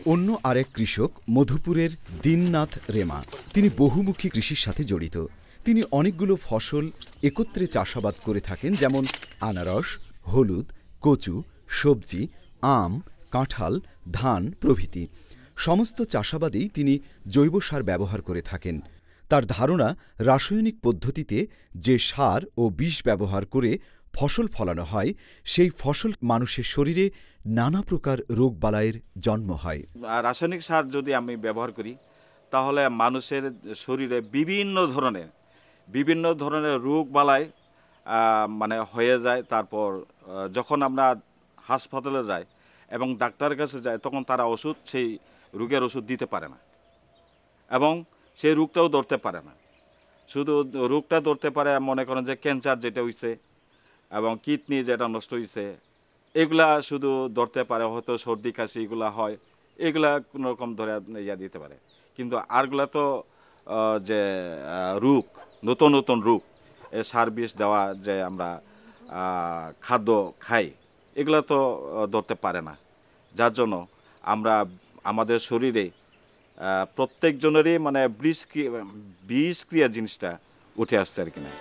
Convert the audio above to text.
অন্য আরেক কৃষক মধুপুরের দীননাথ রেমা। তিনি বহুমুখী কৃষির সাথে জড়িত। তিনি অনেকগুলো ফসল একত্রে চাষাবাদ করে থাকেন, যেমন আনারস, হলুদ, কচু, সবজি, আম, কাঁঠাল, ধান প্রভৃতি। সমস্ত চাষাবাদেই তিনি জৈব সার ব্যবহার করে থাকেন। তার ধারণা, রাসায়নিক পদ্ধতিতে যে সার ও বিষ ব্যবহার করে ফসল ফলানো হয়, সেই ফসল মানুষের শরীরে নানা প্রকার রোগবালাইয়ের জন্ম হয়। রাসায়নিক সার যদি আমি ব্যবহার করি, তাহলে মানুষের শরীরে বিভিন্ন ধরনের রোগ বালাই মানে হয়ে যায়। তারপর যখন আমরা হাসপাতালে যাই এবং ডাক্তারের কাছে যাই, তখন তারা সেই রোগের ওষুধ দিতে পারে না এবং সেই রোগটাও ধরতে পারে না। শুধু রোগটা ধরতে পারে, মনে করেন যে ক্যান্সার যেটা হইছে এবং কিডনি যেটা নষ্ট হয়েছে, এগুলা শুধু ধরতে পারে। হয়তো সর্দি কাশি এগুলা হয়, এগুলা কোনো রকম ধরে দিতে পারে। কিন্তু আরগুলা তো যে রোগ, নতুন নতুন রোগ, সার বিষ দেওয়া যে আমরা খাদ্য খাই, এগুলা তো ধরতে পারে না। যার জন্য আমরা আমাদের শরীরে প্রত্যেকজনেরই মানে বিষক্রিয়া জিনিসটা উঠে আসছে আর কি না।